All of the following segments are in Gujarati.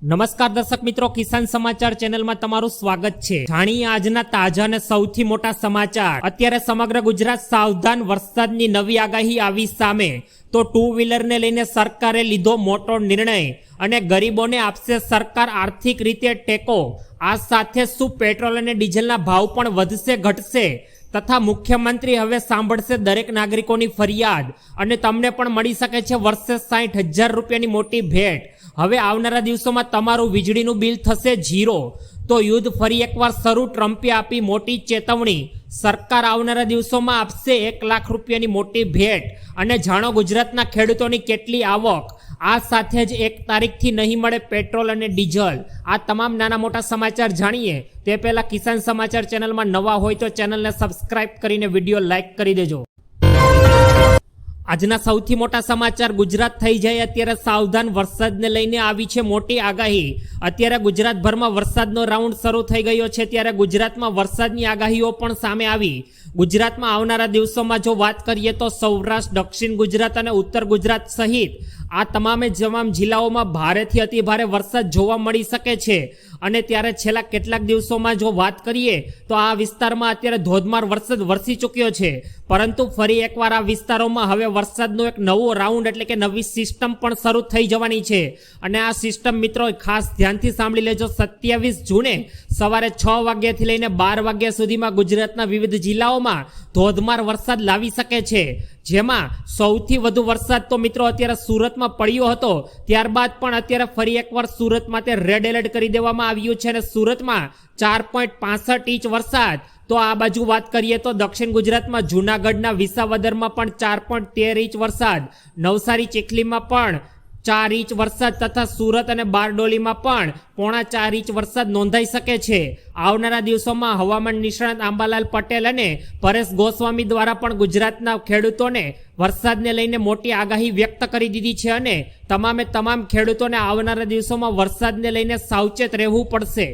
નમસ્કાર દર્શક મિત્રો, કિસાન સમાચાર ચેનલમાં તમારું સ્વાગત છે। જાણીએ આજના તાજા અને સૌથી મોટા સમાચાર। અત્યારે સમગ્ર ગુજરાત સાવધાન, વરસાદની નવી આગાહી આવી સામે। તો ટુ વ્હીલરને લઈને સરકારે લીધો મોટો નિર્ણય અને ગરીબોને આપશે સરકાર આર્થિક રીતે ટેકો। આ સાથે શું પેટ્રોલ અને ડીઝલના ભાવ પણ વધશે ઘટશે તથા મુખ્યમંત્રી હવે સાંભળશે દરેક નાગરિકોની ફરિયાદ અને તમને પણ મળી શકે છે વર્ષે 60,000 રૂપિયાની મોટી ભેટ। હવે આવનારા દિવસોમાં તમારું વીજળીનું બિલ થશે 0। તો યુદ્ધ ફરી એકવાર શરૂ, ટ્રમ્પે આપી મોટી ચેતવણી। સરકાર આવનારા દિવસોમાં આપશે 1 લાખ રૂપિયાની મોટી ભેટ અને જાણો ગુજરાતના ખેડૂતોની કેટલી આવક। આ સાથે જ 1 તારીખથી નહીં મળે પેટ્રોલ અને ડીઝલ। આ તમામ નાના મોટા સમાચાર જાણીએ તે પહેલા કિસાન સમાચાર ચેનલમાં નવા હોય તો ચેનલને સબસ્ક્રાઇબ કરીને વિડીયો લાઇક કરી દેજો। આજના સૌથી મોટા સમાચાર। ગુજરાત થઈ જાય અત્યારે સાવધાન, વરસાદને લઈને આવી છે મોટી આગાહી। અત્યારે ગુજરાતભરમાં વરસાદનો રાઉન્ડ શરૂ થઈ ગયો છે, ત્યારે ગુજરાતમાં વરસાદની આગાહીઓ પણ સામે આવી। ગુજરાતમાં આવનારા દિવસોમાં જો વાત કરીએ તો સૌરાષ્ટ્ર, દક્ષિણ ગુજરાત અને ઉત્તર ગુજરાત સહિત આ તમામ જિલ્લાઓમાં ભારેથી અતિ ભારે વરસાદ જોવા મળી શકે છે। અને ત્યારે છેલ્લા કેટલાક દિવસોમાં જો વાત કરીએ તો આ વિસ્તારમાં અત્યારે ધોધમાર વરસાદ વરસી ચૂક્યો છે, પરંતુ ફરી એકવાર આ વિસ્તારોમાં હવે વરસાદનો એક નવો રાઉન્ડ એટલે કે નવી સિસ્ટમ પણ શરૂ થઈ જવાની છે। અને આ સિસ્ટમ મિત્રો ખાસ ધ્યાનથી સાંભળી લેજો। 27 જૂને સવારે 6 વાગ્યાથી લઈને 12 વાગ્યા સુધીમાં ગુજરાતના વિવિધ જિલ્લાઓમાં ધોધમાર વરસાદ લાવી શકે છે, જેમાં સૌથી વધુ વરસાદ તો મિત્રો અત્યારે સુરતમાં પડ્યો હતો। ત્યારબાદ પણ અત્યારે ફરી એકવાર સુરતમાં તે રેડ એલર્ટ કરી દેવામાં આવ્યું છે અને સુરતમાં 4.65 ઇંચ વરસાદ। તો આ બાજુ વાત કરીએ તો દક્ષિણ ગુજરાતમાં જૂનાગઢના વિસાવદરમાં પણ 4.13 ઇંચ વરસાદ, નવસારી ચીખલીમાં પણ 4 ઇંચ વરસાદ તથા સુરત અને બારડોલીમાં પણ 3.25 ઇંચ વરસાદ નોંધાઈ શકે છે। આવનારા દિવસોમાં હવામાન નિષ્ણાત આંબાલાલ પટેલ અને પરેશ ગોસ્વામી દ્વારા પણ ગુજરાતના ખેડૂતોને વરસાદને લઈને મોટી આગાહી વ્યક્ત કરી દીધી છે અને તમામ ખેડૂતોને આવનારા દિવસોમાં વરસાદને લઈને સાવચેત રહેવું પડશે।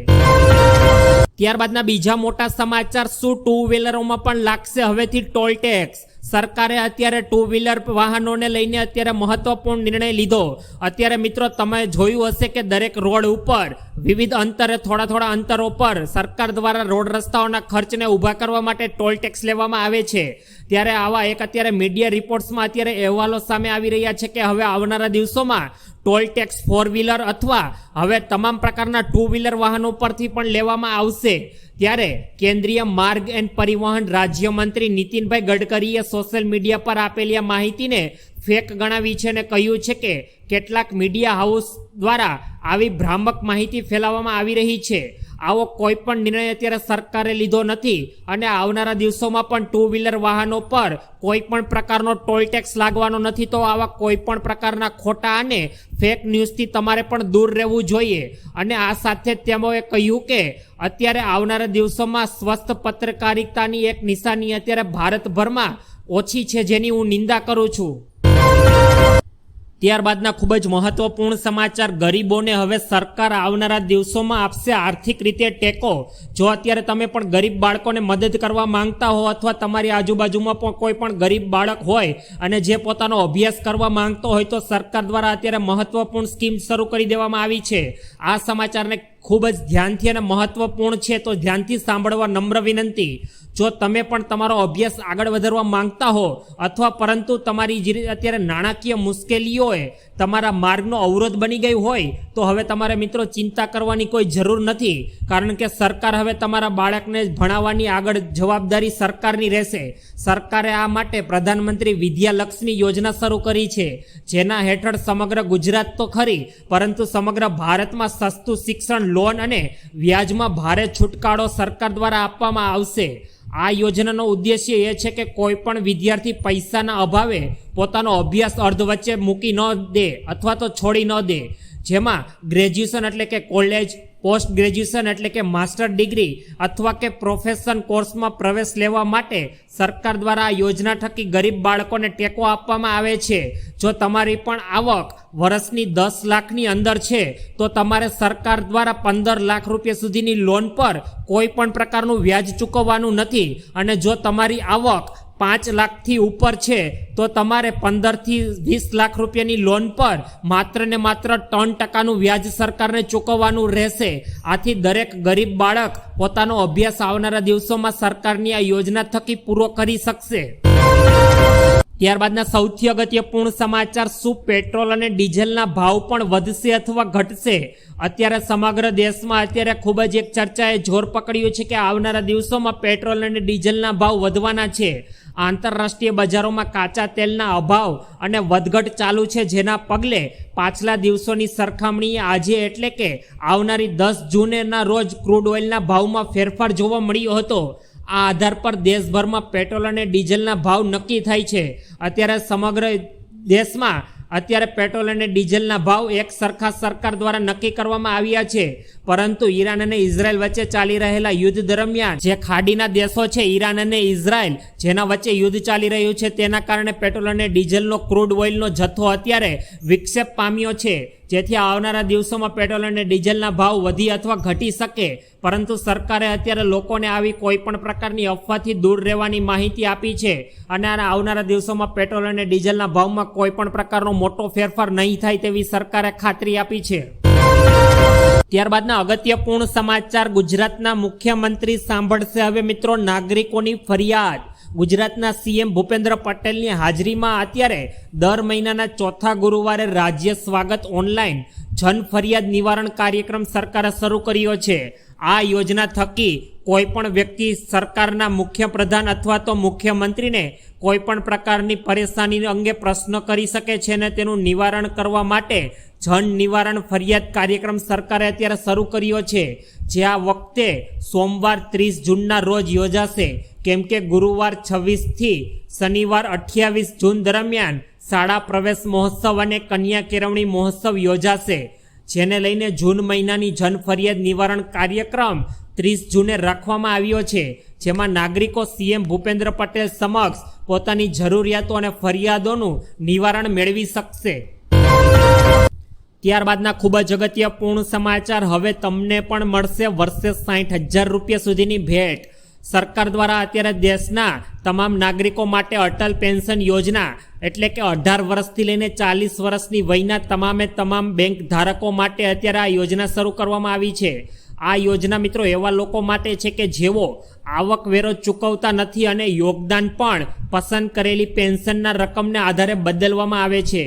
ત્યારબાદના બીજા મોટા સમાચાર। શું ટુ વ્હીલરોમાં પણ લાગશે હવેથી ટોલ ટેક્સ? સરકારે અત્યારે ટુ વ્હીલર વાહનોને લઈને અત્યારે મહત્વપૂર્ણ નિર્ણય લીધો। અત્યારે મિત્રો તમે જોયું હશે કે દરેક રોડ ઉપર વિવિધ અંતરે થોડા અંતરો પર સરકાર દ્વારા રોડ રસ્તાઓના ખર્ચને ઊભા કરવા માટે ટોલ ટેક્સ લેવામાં આવે છે। ત્યારે આવા એક અત્યારે મીડિયા રિપોર્ટ્સમાં અત્યારે અહેવાલો સામે આવી રહ્યા છે કે હવે આવનારા દિવસોમાં ટોલ ટેક્સ 4 વ્હીલર અથવા હવે તમામ પ્રકારના ટુ વ્હીલર વાહનો પરથી પણ લેવામાં આવશે। ત્યારે કેન્દ્રીય માર્ગ એન્ડ પરિવહન રાજ્યમંત્રી નીતિનભાઈ ગડકરીએ સોશિયલ મીડિયા પર આપેલી આ માહિતીને ફેક ગણાવી છે અને કહ્યું છે કે કેટલાક મીડિયા હાઉસ દ્વારા આવી ભ્રામક માહિતી ફેલાવવામાં આવી રહી છે। આવો કોઈ પણ નિર્ણય અત્યારે સરકારે લીધો નથી અને આવનારા દિવસોમાં પણ ટુ વ્હીલર વાહનો પર કોઈ પણ પ્રકારનો ટોલ ટેક્સ લાગવાનો નથી। તો આવા કોઈ પણ પ્રકારના ખોટા અને ફેક ન્યૂઝથી તમારે પણ દૂર રહેવું જોઈએ। અને આ સાથે જ તેઓએ કહ્યું કે અત્યારે આવનારા દિવસોમાં સ્વસ્થ પત્રકારિતાની એક નિશાની અત્યારે ભારતભરમાં ઓછી છે, જેની હું નિંદા કરું છું। ત્યારબાદના ખૂબ જ મહત્વપૂર્ણ સમાચાર। ગરીબોને હવે સરકાર આવનારા દિવસોમાં આપશે આર્થિક રીતે ટેકો। જો અત્યારે તમે પણ ગરીબ બાળકોને મદદ કરવા માંગતા હો અથવા તમારી આજુબાજુમાં પણ કોઈ પણ ગરીબ બાળક હોય અને જે પોતાનો અભ્યાસ કરવા માંગતો હોય તો સરકાર દ્વારા અત્યારે મહત્વપૂર્ણ સ્કીમ શરૂ કરી દેવામાં આવી છે। આ સમાચારને ખૂબ જ ધ્યાનથી અને મહત્વપૂર્ણ છે, તો ધ્યાનથી સાંભળવા નમ્ર વિનંતી। જો તમે પણ તમારો અભ્યાસ આગળ વધારવા માંગતા હો અથવા પરંતુ તમારી જે અત્યારે નાણાકીય મુશ્કેલીઓએ તમારા માર્ગનો અવરોધ બની ગયું હોય તો હવે તમારે મિત્રો ચિંતા કરવાની કોઈ જરૂર નથી, કારણ કે સરકાર હવે તમારા બાળકને ભણાવવાની આગળ જવાબદારી સરકારની રહેશે। સરકારે આ માટે પ્રધાનમંત્રી વિદ્યાલક્ષ્મી યોજના શરૂ કરી છે, જેના હેઠળ સમગ્ર ગુજરાત તો ખરી પરંતુ સમગ્ર ભારતમાં સસ્તું શિક્ષણ, લોન અને વ્યાજમાં ભારે છુટકારો સરકાર દ્વારા આપવામાં આવશે। આ યોજનાનો ઉદ્દેશ્ય એ છે કે કોઈ પણ વિદ્યાર્થી પૈસાના અભાવે પોતાનો અભ્યાસ અર્ધ વચ્ચે મૂકી ન દે અથવા તો છોડી ન દે। જેમાં ગ્રેજ્યુએશન એટલે કે કોલેજ, પોસ્ટ ગ્રેજ્યુએશન એટલે કે માસ્ટર ડિગ્રી અથવા કે પ્રોફેશન કોર્સમાં પ્રવેશ લેવા માટે સરકાર દ્વારા આ યોજના થકી ગરીબ બાળકોને ટેકો આપવામાં આવે છે। જો તમારી પણ આવક વર્ષની 10 લાખની અંદર છે તો તમારે સરકાર દ્વારા 15 લાખ રૂપિયા સુધીની લોન પર કોઈ પણ પ્રકારનું વ્યાજ ચૂકવવાનું નથી। અને જો તમારી આવક 5 લાખથી ઉપર છે તો તમારે 15 થી 20 લાખ રૂપિયાની લોન પર માત્ર ને માત્ર 3% વ્યાજ સરકારને ચૂકવવાનું રહેશે. આથી દરેક ગરીબ બાળક પોતાનો અભ્યાસ આવનારા દિવસોમાં સરકારની આ યોજના થકી પૂરો કરી શકશે. ત્યારબાદના સૌથી અગત્યપૂર્ણ સમાચાર, શું પેટ્રોલ અને ડીઝલના ભાવ પણ વધશે અથવા ઘટશે? અત્યારે સમગ્ર દેશમાં અત્યારે ખૂબ જ એક ચર્ચાએ જોર પકડ્યું છે કે આવનારા દિવસોમાં પેટ્રોલ અને ડીઝલના ભાવ વધવાના છે. આંતરરાષ્ટ્રીય બજારોમાં કાચા તેલના અભાવ અને વધઘટ ચાલુ છે, જેના પગલે પાછલા દિવસોની સરખામણીએ આજે એટલે કે આવનારી 10 જૂનના રોજ ક્રૂડ ઓઇલના ભાવમાં ફેરફાર જોવા મળ્યો હતો. આ આધાર પર દેશભરમાં પેટ્રોલ અને ડીઝલના ભાવ નક્કી થાય છે. અત્યારે સમગ્ર દેશમાં અત્યારે પેટ્રોલ અને ડીઝલના ભાવ એક સરખા સરકાર દ્વારા નક્કી કરવામાં આવ્યા છે. પરંતુ ઈરાન અને ઇઝરાયલ વચ્ચે ચાલી રહેલા યુદ્ધ દરમિયાન જે ખાડીના દેશો છે ઈરાન અને ઇઝરાયલ, જેના વચ્ચે યુદ્ધ ચાલી રહ્યું છે, તેના કારણે પેટ્રોલ અને ડીઝલનો ક્રૂડ ઓઇલનો જથ્થો અત્યારે વિક્ષેપ પામ્યો છે. જેથી આવનારા દિવસોમાં પેટ્રોલ અને ડીઝલના ભાવ વધી અથવા ઘટી શકે. પરંતુ સરકારે અત્યારે લોકોને આવી કોઈ પણ પ્રકારની અફવાથી દૂર રહેવાની માહિતી આપી છે અને આવનારા દિવસોમાં પેટ્રોલ અને ડીઝલના ભાવમાં કોઈ પણ પ્રકારનો મોટો ફેરફાર નહીં થાય તેવી સરકારે ખાતરી આપી છે. ત્યારબાદના અગત્યપૂર્ણ સમાચાર, ગુજરાતના મુખ્યમંત્રી સાંભળશે હવે મિત્રો નાગરિકોની ફરિયાદ. ગુજરાતના સીએમ ભૂપેન્દ્ર પટેલની હાજરીમાં અત્યારે દર મહિનાના ચોથા ગુરુવારે રાજ્ય સ્વાગત ઓનલાઈન જન ફરિયાદ નિવારણ કાર્યક્રમ સરકારે શરૂ કર્યો છે. આ યોજના થકી કોઈ પણ વ્યક્તિ સરકારના મુખ્ય પ્રધાન અથવા તો મુખ્યમંત્રીને કોઈ પણ પ્રકારની પરેશાની અંગે પ્રશ્ન કરી શકે છે અને તેનું નિવારણ કરવા માટે જન નિવારણ ફરિયાદ કાર્યક્રમ સરકારે અત્યારે શરૂ કર્યો છે, જે આ વખતે સોમવાર 30 જૂનના રોજ યોજાશે. કેમ કે ગુરુવાર 26 થી શનિવાર 28 જૂન દરમિયાન શાળા પ્રવેશ મહોત્સવ અને કન્યા કેળવણી મહોત્સવ યોજાશે, જેને લઈને જૂન મહિનાની જન ફરિયાદ નિવારણ કાર્યક્રમ 30 જૂને રાખવામાં આવ્યો છે, જેમાં નાગરિકો સીએમ ભૂપેન્દ્ર પટેલ સમક્ષ પોતાની જરૂરિયાતો અને ફરિયાદોનું નિવારણ મેળવી શકશે. ત્યારબાદના ખૂબ જ અગત્યપૂર્ણ સમાચાર, હવે તમને પણ મળશે વર્ષે 60,000 રૂપિયા સુધીની ભેટ. સરકાર દ્વારા અત્યારે દેશના તમામ નાગરિકો માટે અટલ પેન્શન યોજના એટલે કે 18 વર્ષથી લઈને 40 વર્ષની વયના તમામે તમામ બેંક ધારકો માટે અત્યારે આ યોજના શરૂ કરવામાં આવી છે. આ યોજના મિત્રો એવા લોકો માટે છે કે જેઓ આવકવેરો ચૂકવતા નથી અને યોગદાન પણ પસંદ કરેલી પેન્શનના રકમને આધારે બદલવામાં આવે છે.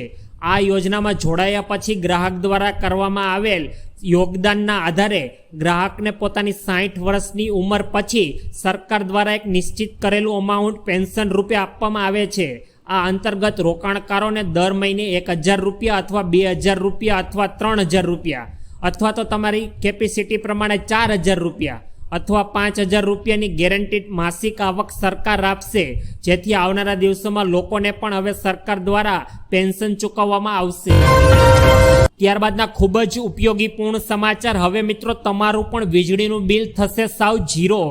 આ યોજનામાં જોડાયા પછી ગ્રાહક દ્વારા કરવામાં આવેલ યોગદાનના આધારે ગ્રાહકને પોતાની 60 વર્ષની ઉંમર પછી સરકાર દ્વારા એક નિશ્ચિત કરેલું અમાઉન્ટ પેન્શન રૂપે આપવામાં આવે છે. આ અંતર્ગત રોકાણકારોને દર મહિને 1,000 રૂપિયા અથવા 2,000 રૂપિયા અથવા 3,000 રૂપિયા અથવા તો તમારી કેપેસિટી પ્રમાણે 4,000 રૂપિયા અથવા 5,000 રૂપિયાની ગેરંટીડ માસિક આવક સરકાર આપશે, જેથી આવનારા દિવસોમાં લોકોને પણ હવે સરકાર દ્વારા પેન્શન ચૂકવવામાં આવશે. ત્યારબાદના ખૂબ જ ઉપયોગીપૂર્ણ સમાચાર, હવે મિત્રો તમારું પણ વીજળીનું બિલ થશે સાવ ઝીરો.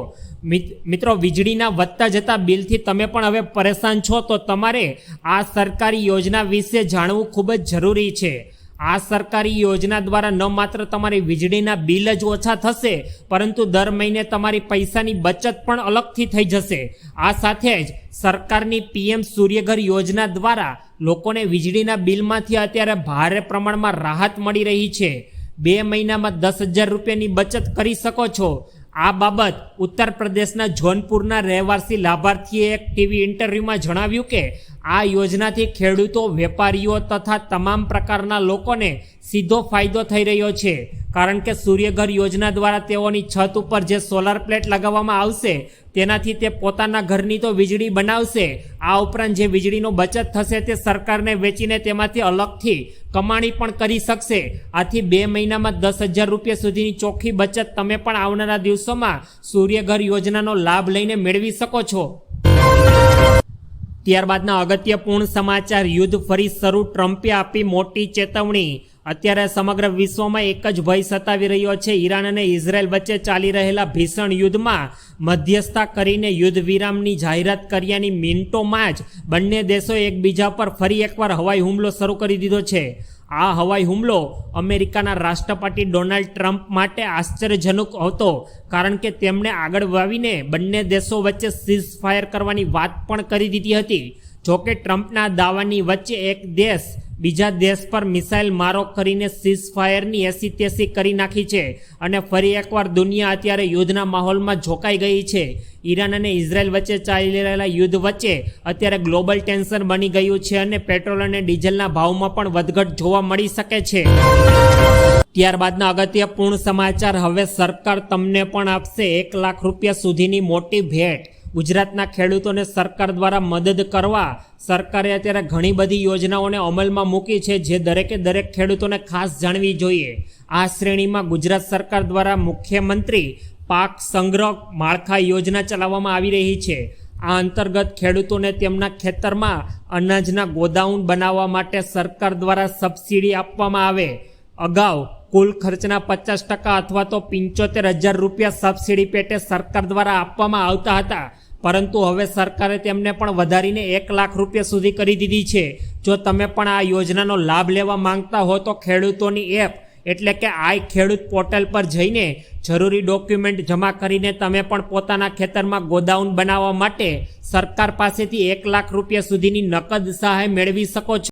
મિત્રો વીજળીના વધતા જતા બિલથી તમે પણ હવે પરેશાન છો તો તમારે આ સરકારી યોજના વિશે જાણવું ખૂબ જ જરૂરી છે. આ સરકારી યોજના દ્વારા ન માત્ર તમારી વીજળીના બિલ જ ઓછા થશે, પરંતુ દર મહિને તમારી પૈસાની બચત પણ અલગથી થઈ જશે. આ સાથે જ સરકારની પીએમ સૂર્યઘર યોજના દ્વારા લોકોને વીજળીના બિલમાંથી અત્યારે ભારે પ્રમાણમાં રાહત મળી રહી છે. 2 મહિનામાં 10,000 રૂપિયાની બચત કરી શકો છો. આ બાબત ઉત્તર પ્રદેશના જોનપુરના રહેવાસી લાભાર્થીએ એક ટીવી ઇન્ટરવ્યુમાં જણાવ્યું કે આ યોજનાથી ખેડૂતો, વેપારીઓ તથા તમામ પ્રકારના લોકોને સીધો ફાયદો થઈ રહ્યો છે, કારણ કે સૂર્યઘર યોજના દ્વારા તેઓની છત ઉપર જે સોલાર પ્લેટ લગાવવામાં આવશે તેનાથી તે પોતાના ઘરની તો વીજળી બનાવશે, આ ઉપરાંત જે વીજળીનો બચત થશે તે સરકારને વેચીને તેમાંથી અલગથી કમાણી પણ કરી શકશે. આથી 2 મહિનામાં 10,000 રૂપિયા સુધીની ચોખ્ખી બચત તમે પણ આવનારા દિવસોમાં સૂર્યઘર યોજનાનો લાભ લઈને મેળવી શકો છો. ત્યારબાદના અગત્યપૂર્ણ સમાચાર, યુદ્ધ ફરી શરૂ, ટ્રમ્પે આપી મોટી ચેતવણી. અત્યારે સમગ્ર વિશ્વમાં એક જ ભય સતાવી રહ્યો છે. ઈરાન અને ઇઝરાયલ વચ્ચે ચાલી રહેલા ભીષણ યુદ્ધમાં મધ્યસ્થતા કરીને યુદ્ધ વિરામની જાહેરાત કર્યાની મિનિટોમાં જ બંને દેશોએ એકબીજા પર ફરી એકવાર હવાઈ હુમલો શરૂ કરી દીધો છે. આ હવાઈ હુમલો અમેરિકાના રાષ્ટ્રપતિ ડોનાલ્ડ ટ્રમ્પ માટે આશ્ચર્યજનક હતો, કારણ કે તેમણે આગળ વાવીને બંને દેશો વચ્ચે સીઝ ફાયર કરવાની વાત પણ કરી દીધી હતી. જોકે ટ્રમ્પના દાવાની વચ્ચે એક દેશ બીજા દેશ પર મિસાઇલ મારો કરીને સીઝ ફાયરની એસી કરી નાખી છે અને ફરી એકવાર દુનિયા અત્યારે યુદ્ધના માહોલમાં ઝોકાઈ ગઈ છે. ઈરાન અને ઇઝરાયલ વચ્ચે ચાલી રહેલા યુદ્ધ વચ્ચે અત્યારે ગ્લોબલ ટેન્શન બની ગયું છે અને પેટ્રોલ અને ડીઝલના ભાવમાં પણ વધઘટ જોવા મળી શકે છે. ત્યારબાદના અગત્યપૂર્ણ સમાચાર, હવે સરકાર તમને પણ આપશે 1 લાખ રૂપિયા સુધીની મોટી ભેટ. ગુજરાતના ખેડૂતોને સરકાર દ્વારા મદદ કરવા સરકારે અત્યારે ઘણી બધી યોજનાઓને અમલમાં મૂકી છે, જે દરેકે દરેક ખેડૂતોને ખાસ જાણવી જોઈએ. આ શ્રેણીમાં ગુજરાત સરકાર દ્વારા મુખ્યમંત્રી પાક સંગ્રહ માળખા યોજના ચલાવવામાં આવી રહી છે. આ અંતર્ગત ખેડૂતોને તેમના ખેતરમાં અનાજના ગોડાઉન બનાવવા માટે સરકાર દ્વારા સબસિડી આપવામાં આવે. અગાઉ કુલ ખર્ચના 50% અથવા તો 75,000 રૂપિયા સબસિડી પેટે સરકાર દ્વારા આપવામાં આવતા હતા, પરંતુ હવે સરકારે તેમને પણ વધારીને 1 લાખ રૂપિયા સુધી કરી દીધી છે. જો તમે પણ આ યોજનાનો લાભ લેવા માંગતા હો તો ખેડૂતોની એપ એટલે કે આઈ ખેડૂત પોર્ટલ પર જઈને જરૂરી ડોક્યુમેન્ટ જમા કરીને તમે પણ પોતાના ખેતરમાં ગોડાઉન બનાવવા માટે સરકાર પાસેથી 1 લાખ રૂપિયા સુધીની નકદ સહાય મેળવી શકો છો.